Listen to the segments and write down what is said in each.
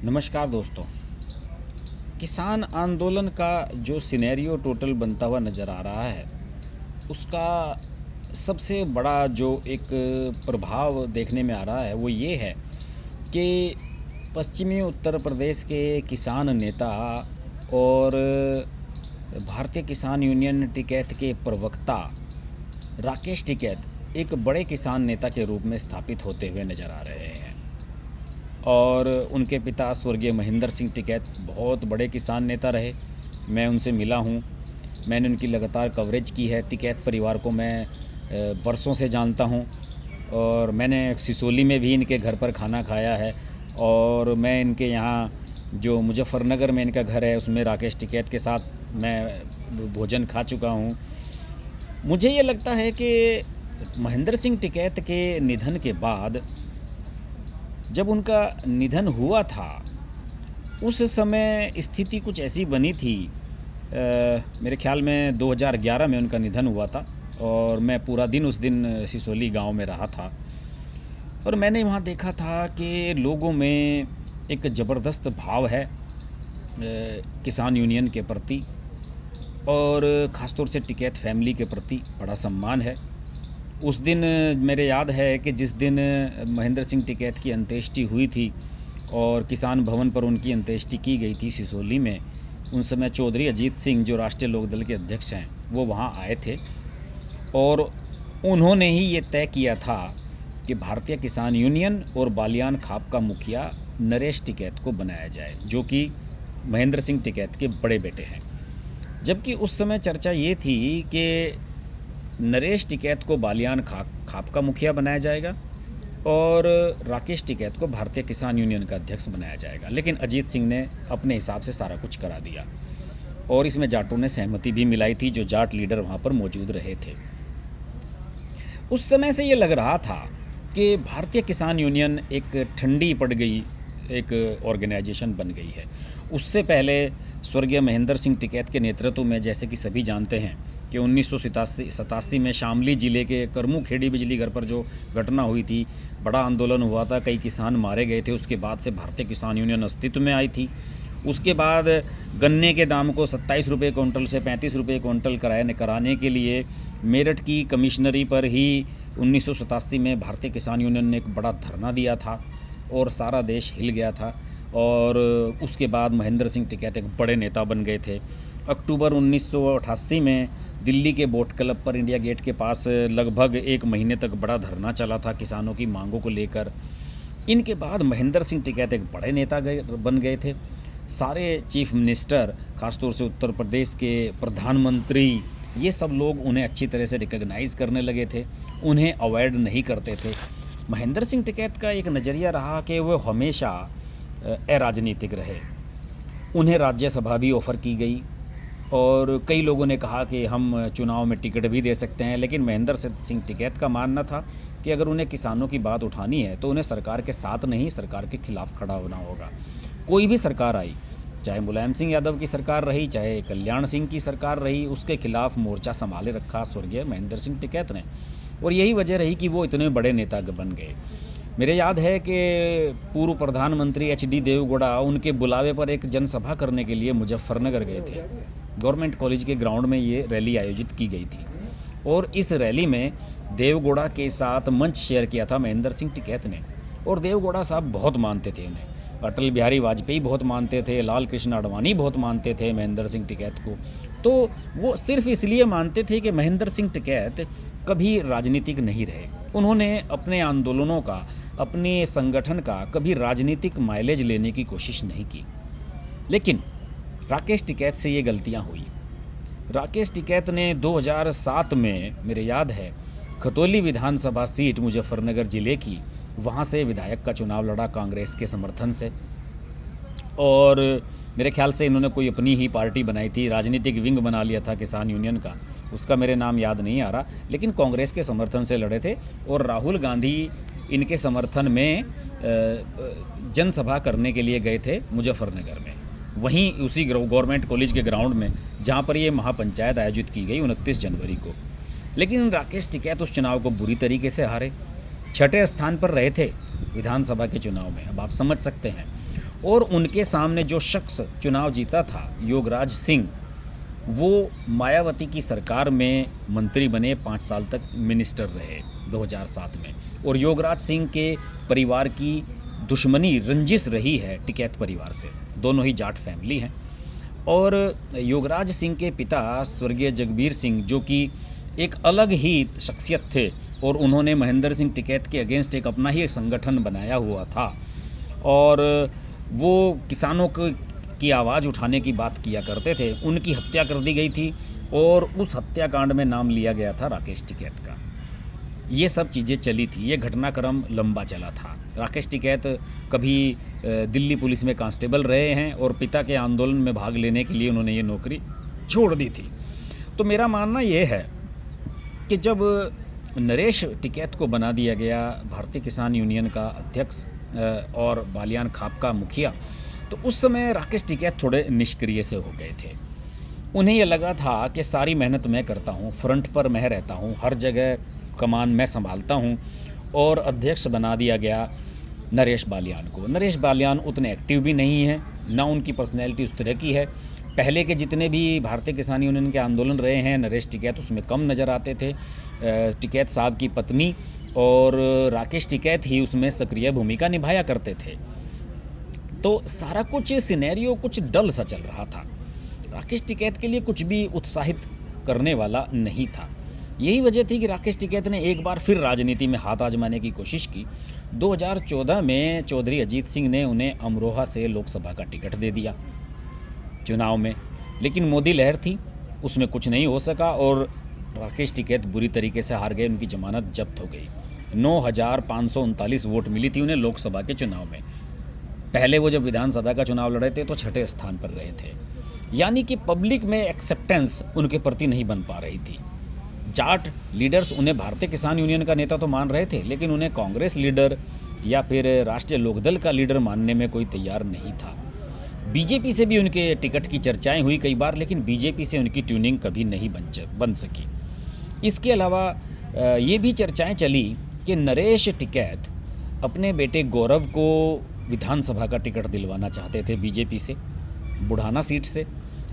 नमस्कार दोस्तों। किसान आंदोलन का जो सिनेरियो टोटल बनता हुआ नज़र आ रहा है, उसका सबसे बड़ा जो एक प्रभाव देखने में आ रहा है वो ये है कि पश्चिमी उत्तर प्रदेश के किसान नेता और भारतीय किसान यूनियन टिकैत के प्रवक्ता राकेश टिकैत एक बड़े किसान नेता के रूप में स्थापित होते हुए नज़र आ रहे हैं। और उनके पिता स्वर्गीय महेंद्र सिंह टिकैत बहुत बड़े किसान नेता रहे। मैं उनसे मिला हूँ, मैंने उनकी लगातार कवरेज की है। टिकैत परिवार को मैं बरसों से जानता हूँ और मैंने सिसोली में भी इनके घर पर खाना खाया है और मैं इनके यहाँ जो मुजफ्फरनगर में इनका घर है उसमें राकेश टिकैत के साथ मैं भोजन खा चुका हूँ। मुझे ये लगता है कि महेंद्र सिंह टिकैत के निधन के बाद जब उनका निधन हुआ था उस समय स्थिति कुछ ऐसी बनी थी। मेरे ख्याल में 2011 में उनका निधन हुआ था और मैं पूरा दिन उस दिन सिसोली गांव में रहा था और मैंने वहां देखा था कि लोगों में एक ज़बरदस्त भाव है किसान यूनियन के प्रति और ख़ासतौर से टिकैत फैमिली के प्रति बड़ा सम्मान है। उस दिन मेरे याद है कि जिस दिन महेंद्र सिंह टिकैत की अंत्येष्टि हुई थी और किसान भवन पर उनकी अंत्येष्टि की गई थी सिसोली में, उन समय चौधरी अजीत सिंह जो राष्ट्रीय लोकदल के अध्यक्ष हैं वो वहाँ आए थे और उन्होंने ही ये तय किया था कि भारतीय किसान यूनियन और बालियान खाप का मुखिया नरेश टिकैत को बनाया जाए, जो कि महेंद्र सिंह टिकैत के बड़े बेटे हैं। जबकि उस समय चर्चा ये थी कि नरेश टिकैत को बालियान खाप का मुखिया बनाया जाएगा और राकेश टिकैत को भारतीय किसान यूनियन का अध्यक्ष बनाया जाएगा, लेकिन अजीत सिंह ने अपने हिसाब से सारा कुछ करा दिया और इसमें जाटों ने सहमति भी मिलाई थी, जो जाट लीडर वहाँ पर मौजूद रहे थे। उस समय से ये लग रहा था कि भारतीय किसान यूनियन एक ठंडी पड़ गई एक ऑर्गेनाइजेशन बन गई है। उससे पहले स्वर्गीय महेंद्र सिंह टिकैत के नेतृत्व में, जैसे कि सभी जानते हैं कि 1987 में शामली ज़िले के करमू खेड़ी बिजली घर पर जो घटना हुई थी, बड़ा आंदोलन हुआ था, कई किसान मारे गए थे। उसके बाद से भारतीय किसान यूनियन अस्तित्व में आई थी। उसके बाद गन्ने के दाम को 27 रुपये क्विंटल से 35 रुपये क्विंटल कराने के लिए मेरठ की कमिश्नरी पर ही 1987 में भारतीय किसान यूनियन ने एक बड़ा धरना दिया था और सारा देश हिल गया था। और उसके बाद महेंद्र सिंह टिकैत एक बड़े नेता बन गए थे। अक्टूबर 1988 में दिल्ली के बोट क्लब पर इंडिया गेट के पास लगभग एक महीने तक बड़ा धरना चला था किसानों की मांगों को लेकर। इनके बाद महेंद्र सिंह टिकैत एक बड़े नेता बन गए थे। सारे चीफ मिनिस्टर, खासतौर से उत्तर प्रदेश के प्रधानमंत्री, ये सब लोग उन्हें अच्छी तरह से रिकॉग्नाइज़ करने लगे थे, उन्हें अवॉइड नहीं करते थे। महेंद्र सिंह टिकैत का एक नज़रिया रहा कि वो हमेशा अराजनीतिक रहे। उन्हें राज्यसभा भी ऑफ़र की गई और कई लोगों ने कहा कि हम चुनाव में टिकट भी दे सकते हैं, लेकिन महेंद्र सिंह टिकैत का मानना था कि अगर उन्हें किसानों की बात उठानी है तो उन्हें सरकार के साथ नहीं, सरकार के खिलाफ खड़ा होना होगा। कोई भी सरकार आई, चाहे मुलायम सिंह यादव की सरकार रही, चाहे कल्याण सिंह की सरकार रही, उसके खिलाफ मोर्चा संभाले रखा स्वर्गीय महेंद्र सिंह टिकैत ने और यही वजह रही कि वो इतने बड़े नेता बन गए। मेरे याद है कि पूर्व प्रधानमंत्री HD देवगौड़ा उनके बुलावे पर एक जनसभा करने के लिए मुजफ्फरनगर गए थे। गवर्नमेंट कॉलेज के ग्राउंड में ये रैली आयोजित की गई थी और इस रैली में देवगौड़ा के साथ मंच शेयर किया था महेंद्र सिंह टिकैत ने और देवगौड़ा साहब बहुत मानते थे उन्हें। अटल बिहारी वाजपेयी बहुत मानते थे, लाल कृष्ण आडवाणी बहुत मानते थे महेंद्र सिंह टिकैत को। तो वो सिर्फ इसलिए मानते थे कि महेंद्र सिंह टिकैत कभी राजनीतिक नहीं रहे। उन्होंने अपने आंदोलनों का, अपने संगठन का कभी राजनीतिक माइलेज लेने की कोशिश नहीं की। लेकिन राकेश टिकैत से ये गलतियां हुई। राकेश टिकैत ने 2007 में, मेरे याद है, खतौली विधानसभा सीट मुजफ्फरनगर ज़िले की, वहाँ से विधायक का चुनाव लड़ा कांग्रेस के समर्थन से और मेरे ख्याल से इन्होंने कोई अपनी ही पार्टी बनाई थी, राजनीतिक विंग बना लिया था किसान यूनियन का, उसका मेरे नाम याद नहीं आ रहा, लेकिन कांग्रेस के समर्थन से लड़े थे और राहुल गांधी इनके समर्थन में जनसभा करने के लिए गए थे मुजफ्फरनगर में, वहीं उसी गवर्नमेंट कॉलेज के ग्राउंड में जहाँ पर ये महापंचायत आयोजित की गई 29 जनवरी को। लेकिन राकेश टिकैत उस चुनाव को बुरी तरीके से हारे, 6ठे स्थान पर रहे थे विधानसभा के चुनाव में, अब आप समझ सकते हैं। और उनके सामने जो शख्स चुनाव जीता था योगराज सिंह, वो मायावती की सरकार में मंत्री बने, 5 साल तक मिनिस्टर रहे 2007 में। और योगराज सिंह के परिवार की दुश्मनी, रंजिश रही है टिकैत परिवार से, दोनों ही जाट फैमिली हैं। और योगराज सिंह के पिता स्वर्गीय जगबीर सिंह, जो कि एक अलग ही शख्सियत थे, और उन्होंने महेंद्र सिंह टिकैत के अगेंस्ट एक अपना ही संगठन बनाया हुआ था, और वो किसानों की आवाज़ उठाने की बात किया करते थे। उनकी हत्या कर दी गई थी और उस हत्याकांड में नाम लिया गया था राकेश टिकैत का। ये सब चीज़ें चली थी, ये घटनाक्रम लंबा चला था। राकेश टिकैत कभी दिल्ली पुलिस में कांस्टेबल रहे हैं और पिता के आंदोलन में भाग लेने के लिए उन्होंने ये नौकरी छोड़ दी थी। तो मेरा मानना ये है कि जब नरेश टिकैत को बना दिया गया भारतीय किसान यूनियन का अध्यक्ष और बालियान खाप का मुखिया, तो उस समय राकेश टिकैत थोड़े निष्क्रिय से हो गए थे। उन्हें यह लगा था कि सारी मेहनत मैं करता हूँ, फ्रंट पर मैं रहता हूँ, हर जगह कमान मैं संभालता हूँ, और अध्यक्ष बना दिया गया नरेश बालियान को। नरेश बालियान उतने एक्टिव भी नहीं हैं, ना उनकी पर्सनैलिटी उस तरह की है। पहले के जितने भी भारतीय किसान यूनियन के आंदोलन रहे हैं, नरेश टिकैत उसमें कम नज़र आते थे। टिकैत साहब की पत्नी और राकेश टिकैत ही उसमें सक्रिय भूमिका निभाया करते थे। तो सारा कुछ सिनेरियो कुछ डल सा चल रहा था, राकेश टिकैत के लिए कुछ भी उत्साहित करने वाला नहीं था। यही वजह थी कि राकेश टिकैत ने एक बार फिर राजनीति में हाथ आजमाने की कोशिश की। 2014 में चौधरी अजीत सिंह ने उन्हें अमरोहा से लोकसभा का टिकट दे दिया चुनाव में, लेकिन मोदी लहर थी, उसमें कुछ नहीं हो सका और राकेश टिकैत बुरी तरीके से हार गए। उनकी जमानत जब्त हो गई। 9,539 वोट मिली थी उन्हें लोकसभा के चुनाव में। पहले वो जब विधानसभा का चुनाव लड़े थे तो 6ठे स्थान पर रहे थे। यानी कि पब्लिक में एक्सेप्टेंस उनके प्रति नहीं बन पा रही थी। जाट लीडर्स उन्हें भारतीय किसान यूनियन का नेता तो मान रहे थे, लेकिन उन्हें कांग्रेस लीडर या फिर राष्ट्रीय लोकदल का लीडर मानने में कोई तैयार नहीं था। बीजेपी से भी उनके टिकट की चर्चाएं हुई कई बार, लेकिन बीजेपी से उनकी ट्यूनिंग कभी नहीं बन सकी। इसके अलावा ये भी चर्चाएं चली कि नरेश टिकैत अपने बेटे गौरव को विधानसभा का टिकट दिलवाना चाहते थे बीजेपी से, बुढ़ाना सीट से,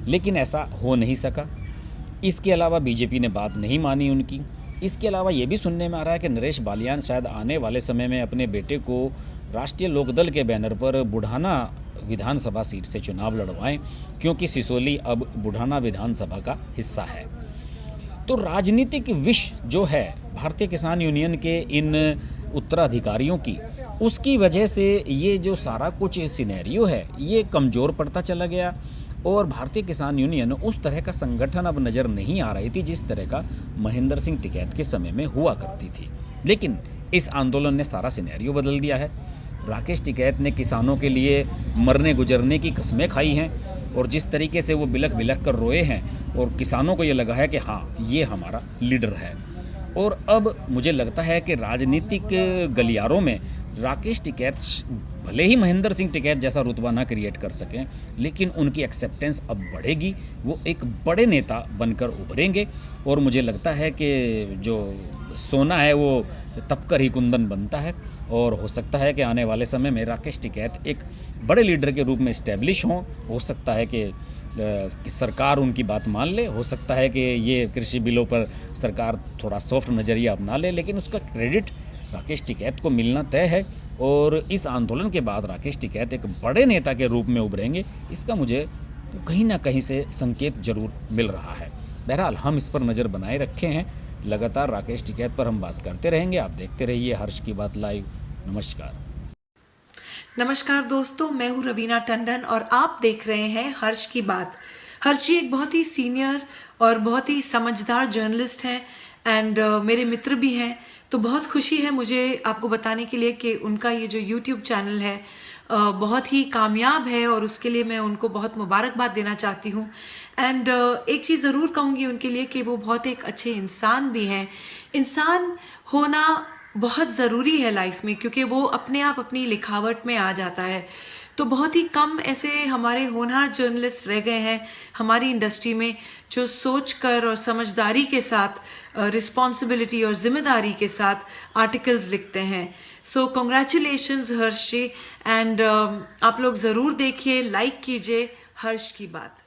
लेकिन ऐसा हो नहीं सका। इसके अलावा बीजेपी ने बात नहीं मानी उनकी। इसके अलावा ये भी सुनने में आ रहा है कि नरेश बालियान शायद आने वाले समय में अपने बेटे को राष्ट्रीय लोकदल के बैनर पर बुढ़ाना विधानसभा सीट से चुनाव लड़वाएं, क्योंकि सिसोली अब बुढ़ाना विधानसभा का हिस्सा है। तो राजनीतिक विष जो है भारतीय किसान यूनियन के इन उत्तराधिकारियों की, उसकी वजह से ये जो सारा कुछ सिनेरियो है ये कमज़ोर पड़ता चला गया और भारतीय किसान यूनियन उस तरह का संगठन अब नज़र नहीं आ रही थी जिस तरह का महेंद्र सिंह टिकैत के समय में हुआ करती थी। लेकिन इस आंदोलन ने सारा सिनेरियो बदल दिया है। राकेश टिकैत ने किसानों के लिए मरने गुजरने की कस्में खाई हैं और जिस तरीके से वो बिलख बिलख कर रोए हैं और किसानों को ये लगा है कि हाँ ये हमारा लीडर है। और अब मुझे लगता है कि राजनीतिक गलियारों में राकेश टिकैत भले ही महेंद्र सिंह टिकैत जैसा रुतबा ना क्रिएट कर सकें, लेकिन उनकी एक्सेप्टेंस अब बढ़ेगी, वो एक बड़े नेता बनकर उभरेंगे। और मुझे लगता है कि जो सोना है वो तपकर ही कुंदन बनता है और हो सकता है कि आने वाले समय में राकेश टिकैत एक बड़े लीडर के रूप में इस्टेब्लिश हों। हो सकता है कि सरकार उनकी बात मान ले, हो सकता है कि ये कृषि बिलों पर सरकार थोड़ा सॉफ्ट नज़रिया अपना ले, लेकिन उसका क्रेडिट राकेश टिकैत को मिलना तय है। और इस आंदोलन के बाद राकेश टिकैत एक बड़े नेता के रूप में उभरेंगे, इसका मुझे तो कहीं ना कहीं से संकेत जरूर मिल रहा है। बहरहाल हम इस पर नज़र बनाए रखे हैं, लगातार राकेश टिकैत पर हम बात करते रहेंगे। आप देखते रहिए हर्ष की बात लाइव। नमस्कार। नमस्कार दोस्तों, मैं हूँ रवीना टंडन और आप देख रहे हैं हर्ष की बात। हर्ष जी एक बहुत ही सीनियर और बहुत ही समझदार जर्नलिस्ट हैं एंड मेरे मित्र भी हैं। तो बहुत खुशी है मुझे आपको बताने के लिए कि उनका ये जो YouTube चैनल है बहुत ही कामयाब है और उसके लिए मैं उनको बहुत मुबारकबाद देना चाहती हूँ। एंड एक चीज़ ज़रूर कहूँगी उनके लिए कि वो बहुत एक अच्छे इंसान भी हैं। इंसान होना बहुत ज़रूरी है लाइफ में, क्योंकि वो अपने आप अपनी लिखावट में आ जाता है। तो बहुत ही कम ऐसे हमारे होनहार जर्नलिस्ट रह गए हैं हमारी इंडस्ट्री में जो सोच कर और समझदारी के साथ, रिस्पॉन्सिबिलिटी और जिम्मेदारी के साथ आर्टिकल्स लिखते हैं। सो कॉन्ग्रेचुलेशंस हर्ष जी, एंड आप लोग ज़रूर देखिए, लाइक कीजिए हर्ष की बात।